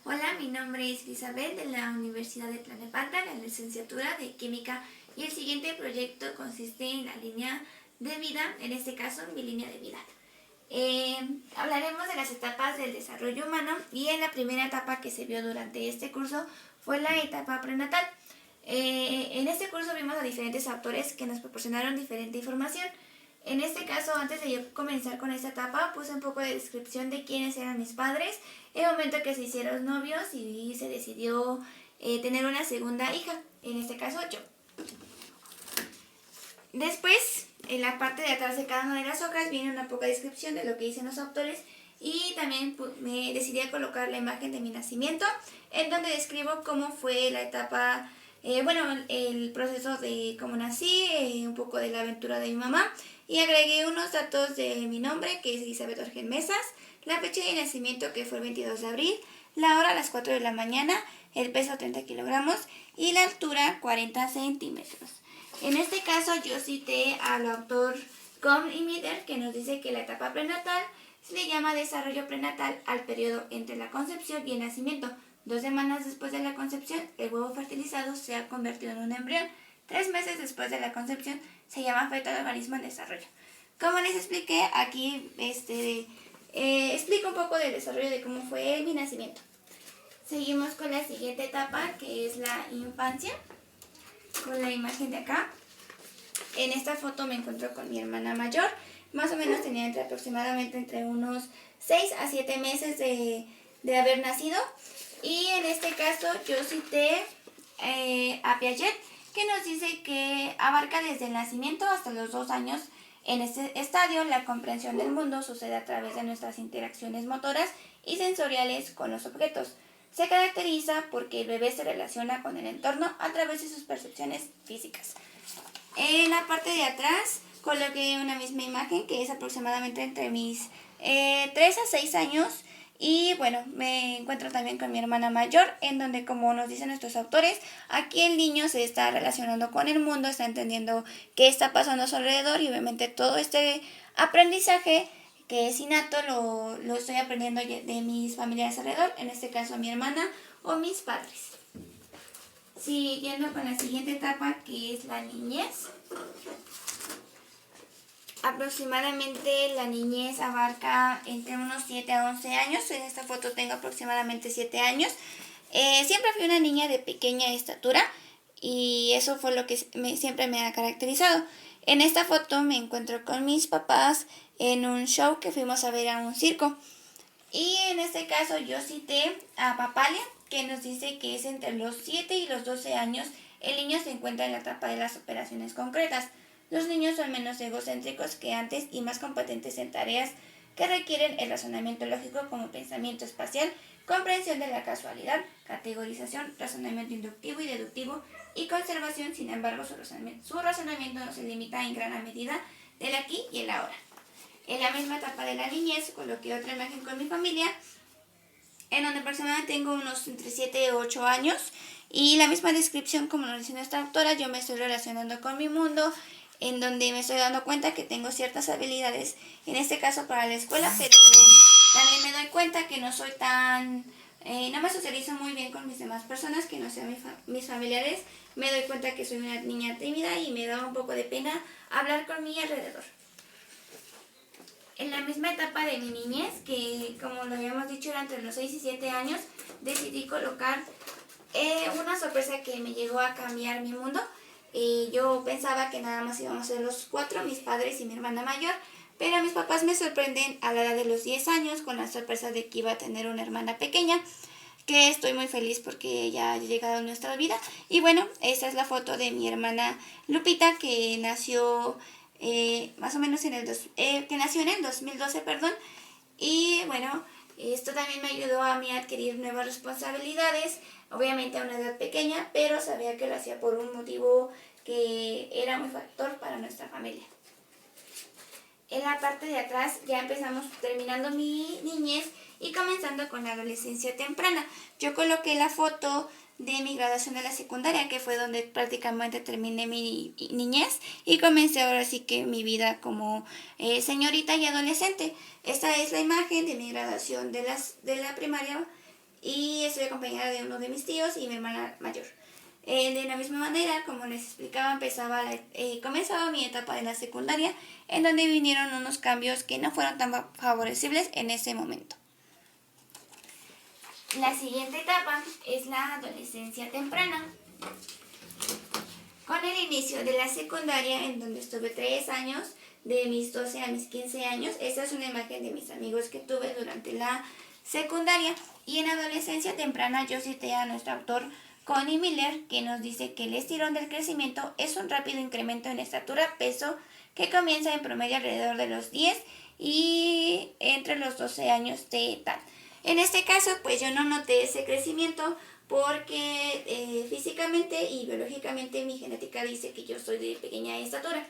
Hola, mi nombre es Isabel de la Universidad de Tlalnepantla, en la licenciatura de Química, y el siguiente proyecto consiste en la línea de vida, en este caso mi línea de vida. Hablaremos de las etapas del desarrollo humano y en la primera etapa que se vio durante este curso fue la etapa prenatal. En este curso vimos a diferentes autores que nos proporcionaron diferente información. En este caso, antes de yo comenzar con esta etapa, puse un poco de descripción de quiénes eran mis padres, el momento que se hicieron novios y se decidió tener una segunda hija, en este caso yo. Después, en la parte de atrás de cada una de las hojas viene una poca descripción de lo que dicen los autores y también me decidí a colocar la imagen de mi nacimiento, en donde describo cómo fue la etapa, el proceso de cómo nací, un poco de la aventura de mi mamá, y agregué unos datos de mi nombre, que es Elizabeth Orgen Mesas, la fecha de nacimiento, que fue el 22 de abril, la hora a las 4 de la mañana, el peso 30 kilogramos y la altura 40 centímetros. En este caso yo cité al autor Kohn y Mitter, que nos dice que la etapa prenatal se le llama desarrollo prenatal al periodo entre la concepción y el nacimiento. 2 semanas después de la concepción, el huevo fertilizado se ha convertido en un embrión. 3 meses después de la concepción se llama feto de organismo en desarrollo. Como les expliqué, aquí explico un poco del desarrollo de cómo fue mi nacimiento. Seguimos con la siguiente etapa, que es la infancia, con la imagen de acá. En esta foto me encuentro con mi hermana mayor, más o menos tenía aproximadamente entre unos 6 a 7 meses de haber nacido. Y en este caso yo cité a Piaget, que nos dice que abarca desde el nacimiento hasta los 2 años. En este estadio, la comprensión del mundo sucede a través de nuestras interacciones motoras y sensoriales con los objetos. Se caracteriza porque el bebé se relaciona con el entorno a través de sus percepciones físicas. En la parte de atrás coloqué una misma imagen que es aproximadamente entre mis 3 a 6 años. Y bueno, me encuentro también con mi hermana mayor, en donde, como nos dicen nuestros autores, aquí el niño se está relacionando con el mundo, está entendiendo qué está pasando a su alrededor y obviamente todo este aprendizaje que es innato lo estoy aprendiendo de mis familiares alrededor, en este caso mi hermana o mis padres. Siguiendo con la siguiente etapa, que es la niñez. Aproximadamente la niñez abarca entre unos 7 a 11 años. En esta foto tengo aproximadamente 7 años. Siempre fui una niña de pequeña estatura y eso fue lo que siempre me ha caracterizado. En esta foto me encuentro con mis papás en un show que fuimos a ver a un circo. Y en este caso yo cité a Papalia, que nos dice que es entre los 7 y los 12 años el niño se encuentra en la etapa de las operaciones concretas. Los niños son menos egocéntricos que antes y más competentes en tareas que requieren el razonamiento lógico como pensamiento espacial, comprensión de la casualidad, categorización, razonamiento inductivo y deductivo y conservación. Sin embargo, su razonamiento no se limita en gran medida del aquí y el ahora. En la misma etapa de la niñez coloqué otra imagen con mi familia, en donde aproximadamente tengo unos entre 7 y 8 años, y la misma descripción como lo dice nuestra autora. Yo me estoy relacionando con mi mundo, en donde me estoy dando cuenta que tengo ciertas habilidades, en este caso para la escuela, pero también me doy cuenta que no soy no me socializo muy bien con mis demás personas, que no sean mis familiares. Me doy cuenta que soy una niña tímida y me da un poco de pena hablar con mi alrededor. En la misma etapa de mi niñez, que como lo habíamos dicho era entre los 6 y 7 años, decidí colocar una sorpresa que me llegó a cambiar mi mundo. Yo pensaba que nada más íbamos a ser los 4, mis padres y mi hermana mayor, pero mis papás me sorprenden a la edad de los 10 años con la sorpresa de que iba a tener una hermana pequeña, que estoy muy feliz porque ella ha llegado a nuestra vida. Y bueno, esta es la foto de mi hermana Lupita, que nació más o menos que nació en el 2012, perdón. Y bueno, esto también me ayudó a mí a adquirir nuevas responsabilidades, obviamente a una edad pequeña, pero sabía que lo hacía por un motivo que era muy factor para nuestra familia. En la parte de atrás ya empezamos terminando mi niñez y comenzando con la adolescencia temprana. Yo coloqué la foto de mi graduación de la secundaria, que fue donde prácticamente terminé mi niñez y comencé ahora sí que mi vida como señorita y adolescente. Esta es la imagen de mi graduación de la primaria y estoy acompañada de uno de mis tíos y mi hermana mayor. De la misma manera, como les explicaba, comenzaba mi etapa de la secundaria, en donde vinieron unos cambios que no fueron tan favorecibles en ese momento. La siguiente etapa es la adolescencia temprana. Con el inicio de la secundaria, en donde estuve 3 años, de mis 12 a mis 15 años, esta es una imagen de mis amigos que tuve durante la secundaria. Y en adolescencia temprana yo cité a nuestro autor Connie Miller, que nos dice que el estirón del crecimiento es un rápido incremento en estatura, peso, que comienza en promedio alrededor de los 10 y entre los 12 años de edad. En este caso, pues yo no noté ese crecimiento porque físicamente y biológicamente mi genética dice que yo soy de pequeña estatura.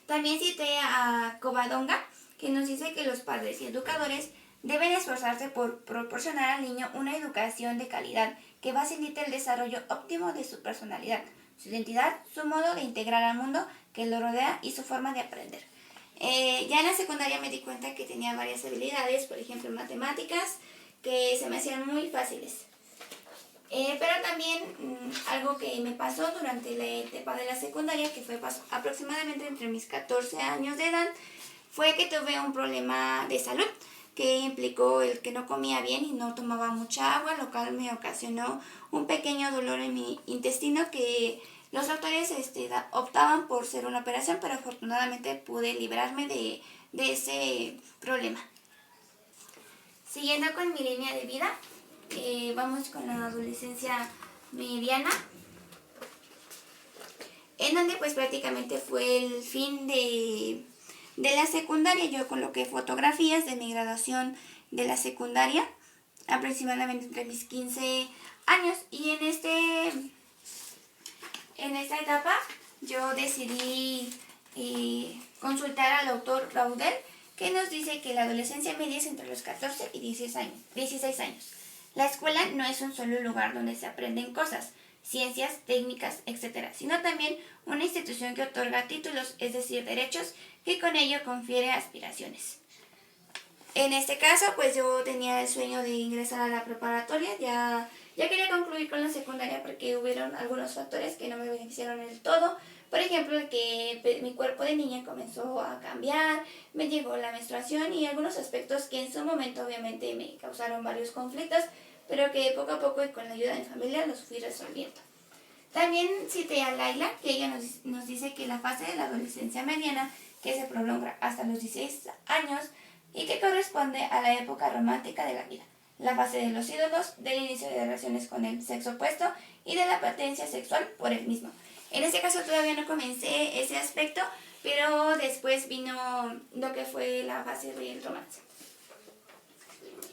También cité a Covadonga, que nos dice que los padres y educadores deben esforzarse por proporcionar al niño una educación de calidad que facilite el desarrollo óptimo de su personalidad, su identidad, su modo de integrar al mundo que lo rodea y su forma de aprender. Ya en la secundaria me di cuenta que tenía varias habilidades, por ejemplo en matemáticas, que se me hacían muy fáciles. Pero también algo que me pasó durante la etapa de la secundaria, que fue aproximadamente entre mis 14 años de edad, fue que tuve un problema de salud que implicó el que no comía bien y no tomaba mucha agua, lo cual me ocasionó un pequeño dolor en mi intestino que los doctores optaban por hacer una operación, pero afortunadamente pude librarme de ese problema. Siguiendo con mi línea de vida, vamos con la adolescencia mediana, en donde pues prácticamente fue el fin de la secundaria. Yo coloqué fotografías de mi graduación de la secundaria, aproximadamente entre mis 15 años, y en esta etapa yo decidí consultar al autor Raudel, que nos dice que la adolescencia media es entre los 14 y 16 años. La escuela no es un solo lugar donde se aprenden cosas, ciencias, técnicas, etc., sino también una institución que otorga títulos, es decir, derechos, que con ello confiere aspiraciones. En este caso, pues yo tenía el sueño de ingresar a la preparatoria, ya quería concluir con la secundaria porque hubieron algunos factores que no me beneficiaron del todo. Por ejemplo, el que mi cuerpo de niña comenzó a cambiar, me llegó la menstruación y algunos aspectos que en su momento obviamente me causaron varios conflictos, pero que poco a poco y con la ayuda de mi familia los fui resolviendo. También cité a Laila, que ella nos dice que la fase de la adolescencia mediana, que se prolonga hasta los 16 años y que corresponde a la época romántica de la vida, la fase de los ídolos, del inicio de relaciones con el sexo opuesto y de la potencia sexual por el mismo. En este caso todavía no comencé ese aspecto, pero después vino lo que fue la fase del romance.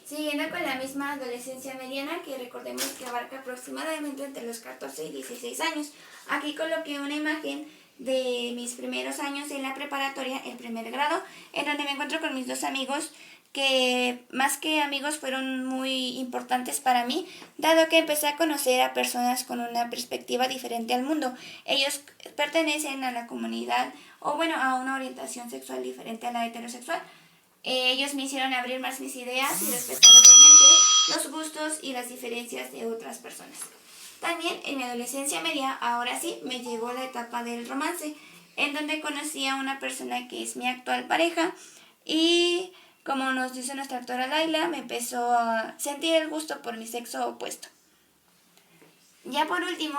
Siguiendo con la misma adolescencia mediana, que recordemos que abarca aproximadamente entre los 14 y 16 años. Aquí coloqué una imagen de mis primeros años en la preparatoria, el primer grado, en donde me encuentro con mis 2 amigos, que más que amigos fueron muy importantes para mí, dado que empecé a conocer a personas con una perspectiva diferente al mundo. Ellos pertenecen a la comunidad, o bueno, a una orientación sexual diferente a la heterosexual. Ellos me hicieron abrir más mis ideas y respetar obviamente los gustos y las diferencias de otras personas. También en mi adolescencia media, ahora sí, me llegó la etapa del romance, en donde conocí a una persona que es mi actual pareja y, como nos dice nuestra autora Laila, me empezó a sentir el gusto por mi sexo opuesto. Ya por último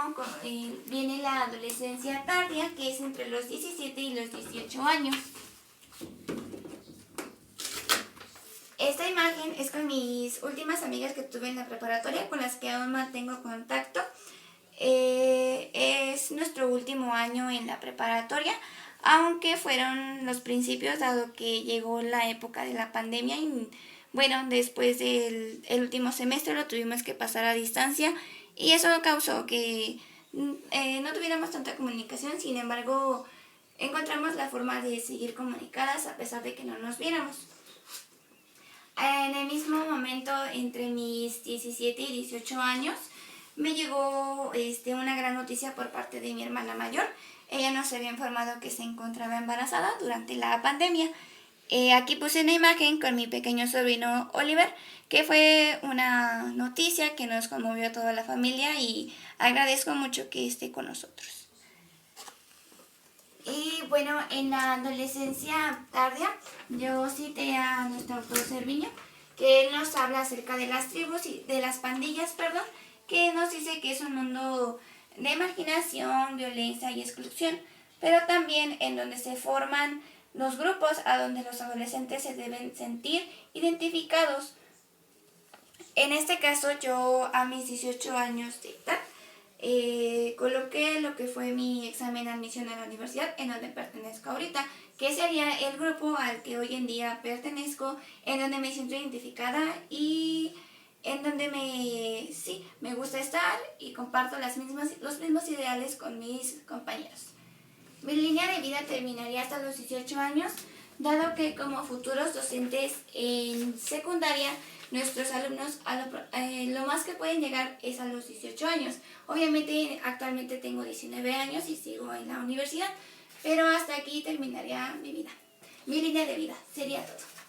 viene la adolescencia tardía, que es entre los 17 y los 18 años. Esta imagen es con mis últimas amigas que tuve en la preparatoria, con las que aún mantengo contacto. Es nuestro último año en la preparatoria, aunque fueron los principios, dado que llegó la época de la pandemia y bueno, después del último semestre lo tuvimos que pasar a distancia y eso causó que no tuviéramos tanta comunicación. Sin embargo, encontramos la forma de seguir comunicadas a pesar de que no nos viéramos. En el mismo momento, entre mis 17 y 18 años, me llegó una gran noticia por parte de mi hermana mayor. Ella nos había informado que se encontraba embarazada durante la pandemia Aquí puse una imagen con mi pequeño sobrino Oliver, que fue una noticia que nos conmovió a toda la familia y agradezco mucho que esté con nosotros. Y bueno, en la adolescencia tardía yo cité a nuestro autor Cerviño, que él nos habla acerca de las tribus y de las pandillas, perdón, que nos dice que es un mundo de marginación, violencia y exclusión, pero también en donde se forman los grupos a donde los adolescentes se deben sentir identificados. En este caso, yo a mis 18 años de edad coloqué lo que fue mi examen de admisión a la universidad en donde pertenezco ahorita, que sería el grupo al que hoy en día pertenezco, en donde me siento identificada y en donde me gusta estar y comparto los mismos ideales con mis compañeros. Mi línea de vida terminaría hasta los 18 años, dado que como futuros docentes en secundaria, nuestros alumnos lo más que pueden llegar es a los 18 años. Obviamente actualmente tengo 19 años y sigo en la universidad, pero hasta aquí terminaría mi vida. Mi línea de vida sería todo.